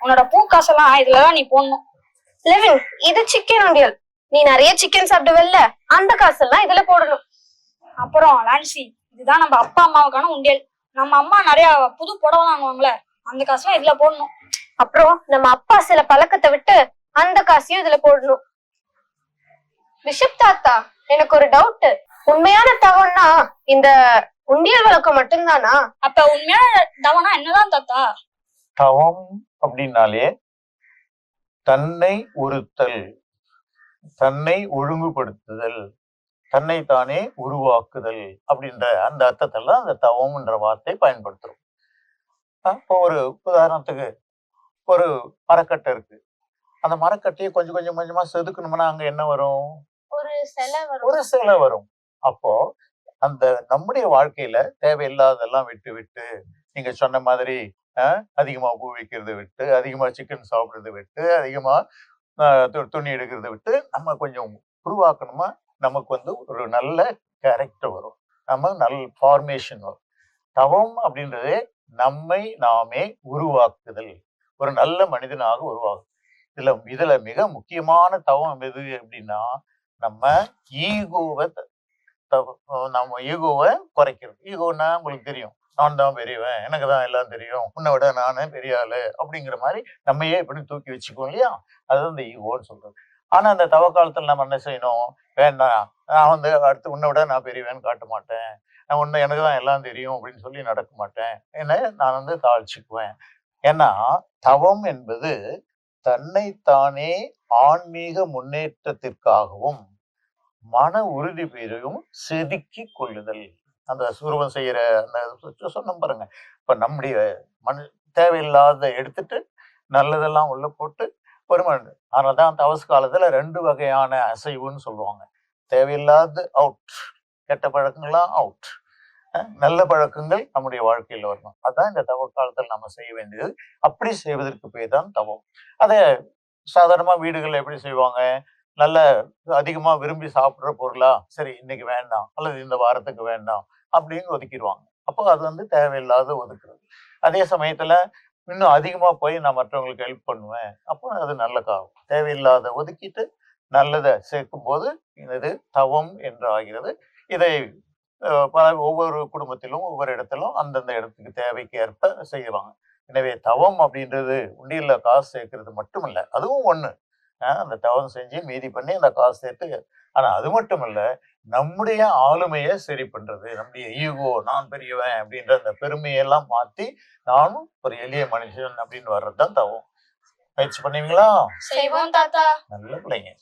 உன்னோட பூ காசெல்லாம் இதுலதான் நீ போடணும். லெவின், இது சிக்கன் உண்டியல். நீ நிறைய சிக்கன் சாப்பிடுவல்ல, அந்த காசெல்லாம் இதுல போடணும். அப்புறம் லான்சி, இதுதான் நம்ம அப்பா அம்மாவுக்கான உண்டியல். நம்ம அம்மா நிறைய புது புடவை வாங்குவாங்களே, அந்த காசுலாம் இதுல போடணும். அப்புறம் நம்ம அப்பா சில பழக்கத்தை விட்டு அந்த காசையும் இதுல போடணும். ரிஷப் தாத்தா, எனக்கு ஒரு டவுட். உண்மையான தவம்னா இந்த உண்டியல் வழக்கம் மட்டும்தானா? அப்ப உண்மையான தவனா என்னதான் தாத்தா? தவம் அப்படின்னாலே தன்னை ஒருத்தல், தன்னை ஒழுங்குபடுத்துதல், தன்னைத்தானே உருவாக்குதல் அப்படின்ற அந்த அர்த்தத்தெல்லாம் அந்த தவம்ன்ற வார்த்தை பயன்படுத்துறோம். இப்போ ஒரு உதாரணத்துக்கு ஒரு மரக்கட்டை இருக்கு. அந்த மரக்கட்டையை கொஞ்சம் கொஞ்சம் கொஞ்சமா செதுக்கணும்னா அங்க என்ன வரும்? ஒரு சிலை வரும். அப்போ அந்த நம்முடைய வாழ்க்கையில தேவையில்லாதெல்லாம் விட்டு விட்டு, நீங்க சொன்ன மாதிரி அதிகமா பூ வைக்கிறது விட்டு, அதிகமா சிக்கன் சாப்பிடுறது விட்டு, அதிகமா துணி எடுக்கிறத விட்டு நம்ம கொஞ்சம் உருவாக்கணுமா, நமக்கு ஒரு நல்ல கேரக்டர் வரும், நம்ம நல்ல ஃபார்மேஷன் வரும். தவம் அப்படின்றதே நம்மை நாமே உருவாக்குதல், ஒரு நல்ல மனிதனாக உருவாகும். இதுல மிக முக்கியமான தவம் எது அப்படின்னா, நம்ம ஈகோவை குறைக்கிறது. ஈகோன்னா உங்களுக்கு தெரியும், நான் தான் பெரியவன், எனக்கு தான் எல்லாம் தெரியும், உன்னை விட நானே பெரிய ஆளு அப்படிங்கிற மாதிரி நம்மையே இப்படி தூக்கி வச்சுக்கோம் இல்லையா, அதுதான் இந்த ஈகோன்னு சொல்றது. ஆனா அந்த தவ காலத்துல நம்ம என்ன செய்யணும்? வேண்டாம், நான் அடுத்து உன்னை விட நான் பெரியவன்னு காட்ட மாட்டேன், எனக்கு தான் எல்லாம் தெரியும் அப்படின்னு சொல்லி நடக்க மாட்டேன், என்ன நான் தாழ்ச்சிக்குவேன். ஏன்னா தவம் என்பது தன்னைத்தானே ஆன்மீக முன்னேற்றத்திற்காகவும் மன உறுதி பெறும் செதுக்கி கொள்ளுதல். அந்த சுருவம் செய்யற அந்த சொன்ன பாருங்க, இப்ப நம்முடைய தேவையில்லாத எடுத்துட்டு நல்லதெல்லாம் உள்ள போட்டு பெருமாள். அதனாலதான் தவசு காலத்துல 2 வகையான அசைவுன்னு சொல்லுவாங்க. தேவையில்லாத அவுட், கெட்ட பழக்கங்கள்லாம் அவுட், நல்ல பழக்கங்கள் நம்முடைய வாழ்க்கையில வரணும். அதான் இந்த தவ காலத்துல நம்ம செய்ய வேண்டியது. அப்படி செய்வதற்கு பேர் தான் தவம். அதை சாதாரணமா வீடுகள்ல எப்படி செய்வாங்க? நல்ல அதிகமா விரும்பி சாப்பிடுற பொருளா, சரி இன்னைக்கு வேண்டாம் அல்லது இந்த வாரத்துக்கு வேண்டாம் அப்படின்னு ஒதுக்கிடுவாங்க. அப்போ அது தேவையில்லாத ஒதுக்குறது. அதே சமயத்துல இன்னும் அதிகமா போய் நான் மற்றவங்களுக்கு ஹெல்ப் பண்ணுவேன், அப்போ அது நல்ல காலம். தேவையில்லாத ஒதுக்கிட்டு நல்லதை சேர்க்கும் போது இது தவம் என்று ஆகிறது. இதை ஒவ்வொரு குடும்பத்திலும் ஒவ்வொரு இடத்திலும் அந்தந்த இடத்துக்கு தேவைக்கு ஏற்ப செய்வாங்க. எனவே தவம் அப்படின்றது உண்டியல்ல காசு சேர்க்கறது மட்டும் இல்லை, அதுவும் ஒண்ணு. அந்த தவம் செஞ்சு மீதி பண்ணி அந்த காசு சேர்த்து. ஆனா அது மட்டும் இல்ல, நம்முடைய ஆளுமையை சரி பண்றது, நம்முடைய ஈகோ, நான் பெரியவன் அப்படின்ற அந்த பெருமையெல்லாம் மாத்தி நானும் ஒரு எளிய மனுஷன் அப்படின்னு வர்றதுதான் தவம். பயிற்சி பண்ணுவீங்களா? செய்வோம் தாத்தா. நல்ல பிள்ளைங்க.